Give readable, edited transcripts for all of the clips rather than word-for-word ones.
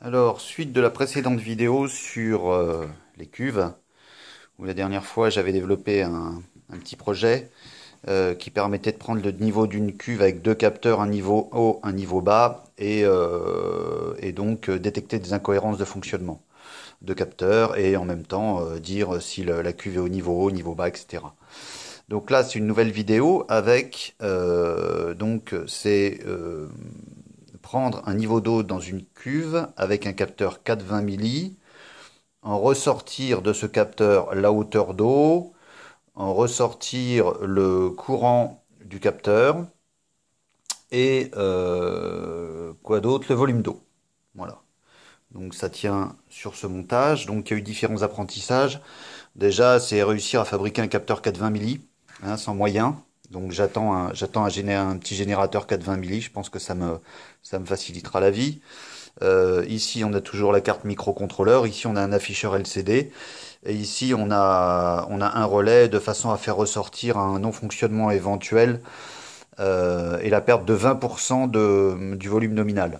Alors, suite de la précédente vidéo sur les cuves, où la dernière fois j'avais développé un petit projet qui permettait de prendre le niveau d'une cuve avec deux capteurs, un niveau haut, un niveau bas, et donc détecter des incohérences de fonctionnement de capteurs et en même temps dire si la cuve est au niveau haut, niveau bas, etc. Donc là, c'est une nouvelle vidéo avec donc c'est prendre un niveau d'eau dans une cuve avec un capteur 420 milli, en ressortir de ce capteur la hauteur d'eau, en ressortir le courant du capteur et quoi d'autre, le volume d'eau. Voilà. Donc ça tient sur ce montage. Donc il y a eu différents apprentissages. Déjà, c'est réussir à fabriquer un capteur 420 milli, hein, sans moyen. Donc j'attends un petit générateur 420 milli. Je pense que ça me facilitera la vie. Ici, on a toujours la carte microcontrôleur. Ici, on a un afficheur LCD. Et ici, on a un relais de façon à faire ressortir un non-fonctionnement éventuel et la perte de 20% du volume nominal.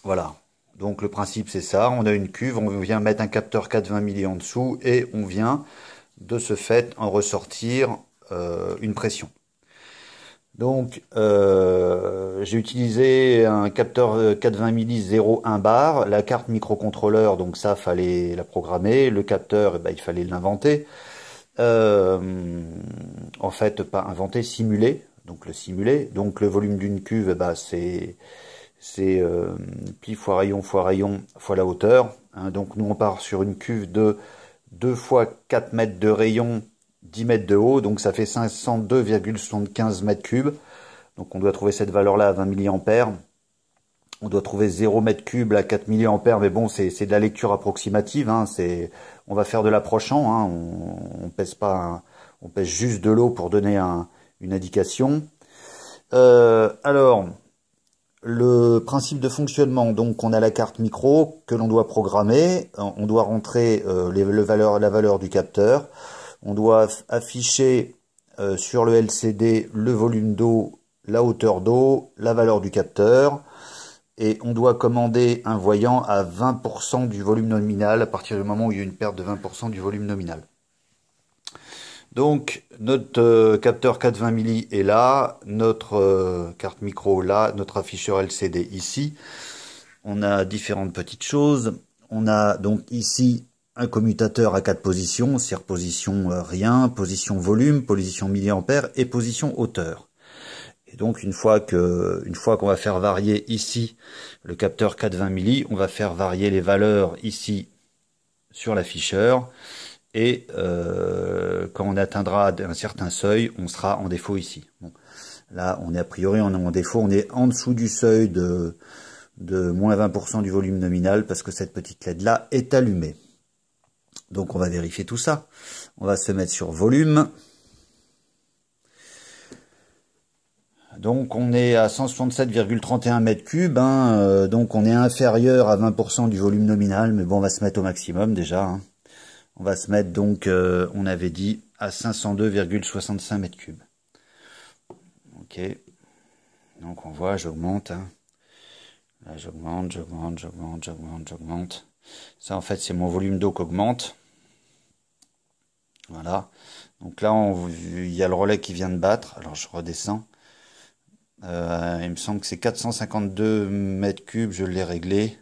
Voilà. Donc le principe, c'est ça. On a une cuve, on vient mettre un capteur 420 milli en dessous et on vient, de ce fait, en ressortir une pression. Donc, j'ai utilisé un capteur 420 milli 0,1 bar, la carte microcontrôleur, donc ça, fallait la programmer, le capteur, eh ben, il fallait l'inventer. Euh, En fait, pas inventer, simuler, donc le simuler. Donc le volume d'une cuve, eh ben, c'est pli fois rayon fois la hauteur. Hein. Donc nous, on part sur une cuve de 2 fois 4 mètres de rayon, 10 mètres de haut, donc ça fait 502,75 mètres cubes. Donc on doit trouver cette valeur-là à 20 milliampères. On doit trouver 0 mètre cube à 4 milliampères, mais bon, c'est de la lecture approximative. Hein, on va faire de l'approchant. Hein, on pèse pas, on pèse juste de l'eau pour donner une indication. Alors, le principe de fonctionnement, donc on a la carte micro que l'on doit programmer. On doit rentrer la valeur du capteur. On doit afficher sur le LCD le volume d'eau, la hauteur d'eau, la valeur du capteur. Et on doit commander un voyant à 20% du volume nominal à partir du moment où il y a une perte de 20% du volume nominal. Donc notre capteur 420 milli est là, notre carte micro là, notre afficheur LCD ici. On a différentes petites choses. On a donc ici un commutateur à 4 positions, c'est-à-dire position rien, position volume, position milliampère et position hauteur. Et donc une fois qu'on va faire varier ici le capteur 420 milli, on va faire varier les valeurs ici sur l'afficheur. Et quand on atteindra un certain seuil, on sera en défaut ici. Bon. Là, on est a priori en défaut, on est en dessous du seuil de moins 20% du volume nominal parce que cette petite LED là est allumée. Donc on va vérifier tout ça. On va se mettre sur volume. Donc on est à 167,31 mètres cubes, hein, donc on est inférieur à 20% du volume nominal, mais bon, on va se mettre au maximum déjà. Hein. On va se mettre donc, on avait dit, à 502,65 mètres cubes. Ok, donc on voit, j'augmente. Hein. Là, j'augmente. Ça, en fait, c'est mon volume d'eau qui augmente. Voilà. Donc là, il y a le relais qui vient de battre. Alors, je redescends. Il me semble que c'est 452 mètres cubes, je l'ai réglé.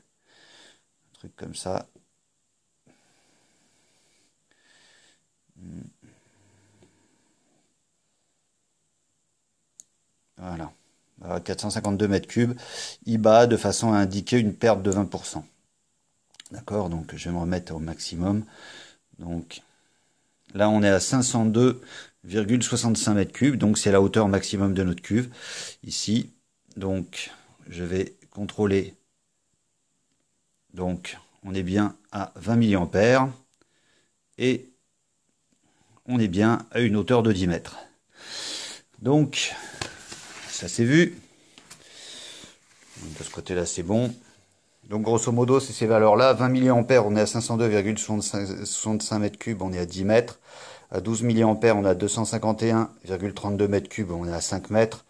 Un truc comme ça. Voilà. 452 mètres cubes. Il bat de façon à indiquer une perte de 20%. D'accord, donc je vais me remettre au maximum. Donc là, on est à 502,65 mètres cubes, donc c'est la hauteur maximum de notre cuve. Ici, donc je vais contrôler. Donc on est bien à 20 milliampères et on est bien à une hauteur de 10 mètres. Donc ça c'est vu. De ce côté-là, c'est bon. Donc grosso modo, c'est ces valeurs-là. 20 milliampères, on est à 502,65 mètres cubes, on est à 10 mètres. À 12 milliampères, on est à 251,32 mètres cubes, on est à 5 mètres.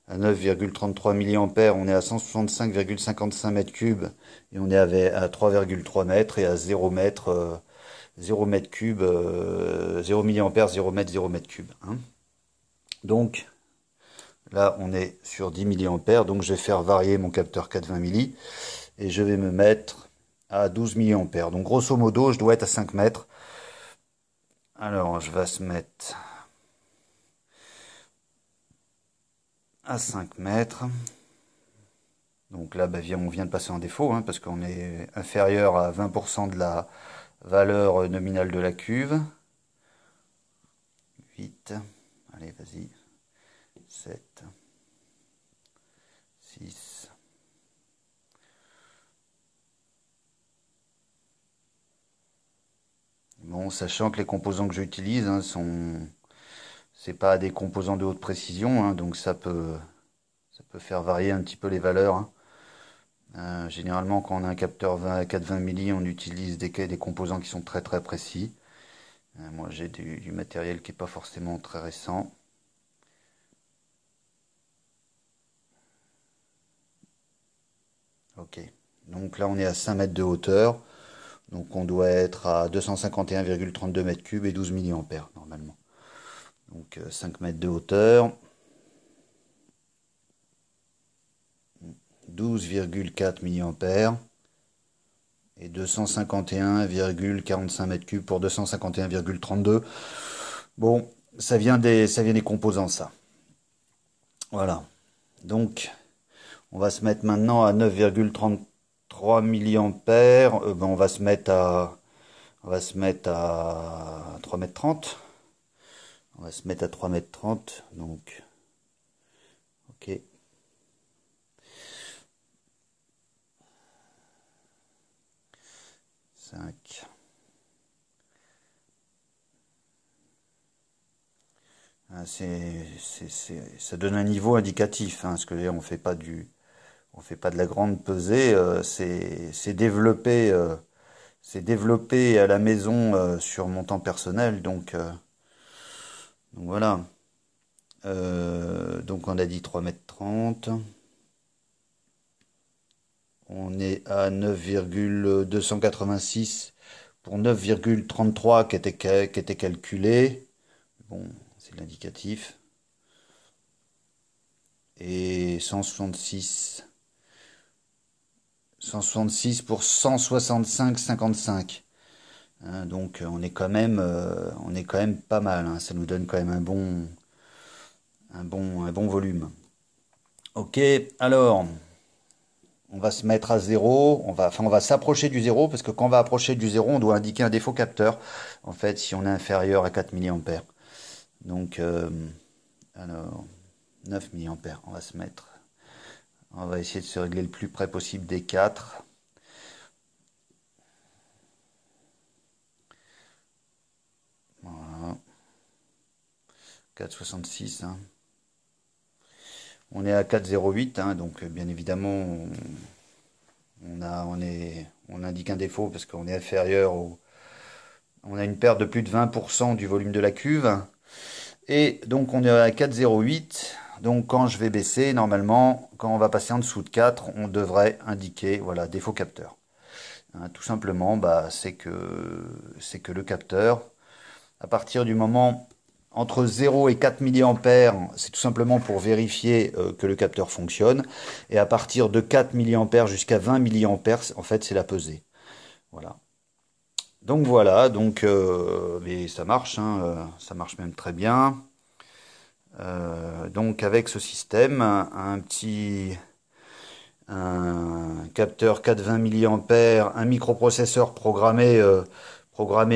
à 9,33 milliampères, on est à 165,55 mètres cubes et on est à 3,3 mètres et à 0 mètre, 0 mètre cube, 0 milliampères, 0 mètre, 0 mètre cube. Hein. Donc là, on est sur 10 milliampères, donc je vais faire varier mon capteur 420 milli et je vais me mettre à 12 milliampères. Donc grosso modo, je dois être à 5 mètres. Alors, je vais se mettre à 5 mètres. Donc là, bah, on vient de passer en défaut, hein, parce qu'on est inférieur à 20% de la valeur nominale de la cuve. 8, allez, vas-y. 7, 6, bon, sachant que les composants que j'utilise hein, c'est pas des composants de haute précision, hein, donc ça peut faire varier un petit peu les valeurs. Hein. Généralement, quand on a un capteur 420 milli, on utilise des composants qui sont très très précis. Moi, j'ai du matériel qui est pas forcément très récent. Ok, donc là on est à 5 mètres de hauteur, donc on doit être à 251,32 mètres cubes et 12 milliampères normalement. Donc 5 mètres de hauteur, 12,4 milliampères et 251,45 mètres cubes pour 251,32. Bon, ça vient des composants ça. Voilà, donc on va se mettre maintenant à 9,33 milliampères. Ben, on va se mettre à 3 mètres 30. On va se mettre à 3 mètres 30. Donc, ok. 5. Ça donne un niveau indicatif, hein, parce que là, on fait pas de la grande pesée. C'est développé à la maison sur mon temps personnel, donc voilà. Donc on a dit 3 mètres 30. On est à 9,286 pour 9,33 qui était calculé. Bon, c'est l'indicatif. Et 166 pour 165,55. Hein, donc on est quand même pas mal. Hein, ça nous donne quand même un bon volume. Ok, alors on va se mettre à 0. On va s'approcher du 0 parce que quand on va approcher du 0, on doit indiquer un défaut capteur. En fait, si on est inférieur à 4 milliampères. Donc alors 9 milliampères. On va se mettre. On va essayer de se régler le plus près possible des 4. Voilà. 4,66. Hein. On est à 4,08. Hein, donc bien évidemment, on indique un défaut parce qu'on est inférieur au. On a une perte de plus de 20% du volume de la cuve. Et donc on est à 4,08. Donc quand je vais baisser, normalement, quand on va passer en dessous de 4, on devrait indiquer, voilà, défaut capteur. Hein, tout simplement, bah, c'est que le capteur, à partir du moment entre 0 et 4 milliampères, c'est tout simplement pour vérifier que le capteur fonctionne. Et à partir de 4 milliampères jusqu'à 20 milliampères, en fait, c'est la pesée. Voilà. Donc voilà, mais ça marche, hein, ça marche même très bien. Donc avec ce système, un capteur 420 milliampères, un microprocesseur programmé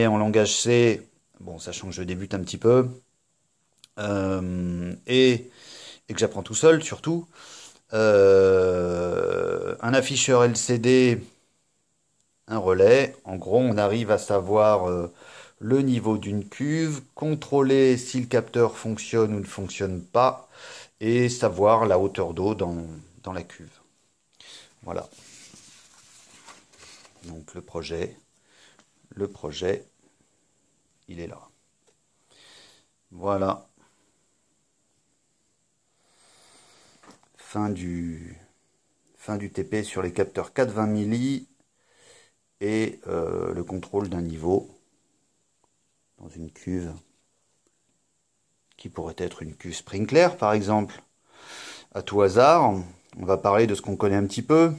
en langage C, bon, sachant que je débute un petit peu, et que j'apprends tout seul surtout, un afficheur LCD, un relais. En gros, on arrive à savoir le niveau d'une cuve, contrôler si le capteur fonctionne ou ne fonctionne pas, et savoir la hauteur d'eau dans la cuve. Voilà. Donc le projet, il est là. Voilà. fin du TP sur les capteurs 4-20 milli et le contrôle d'un niveau dans une cuve qui pourrait être une cuve sprinkler par exemple. À tout hasard, on va parler de ce qu'on connaît un petit peu,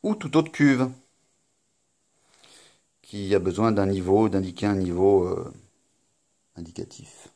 ou toute autre cuve qui a besoin d'un niveau, d'indiquer un niveau indicatif.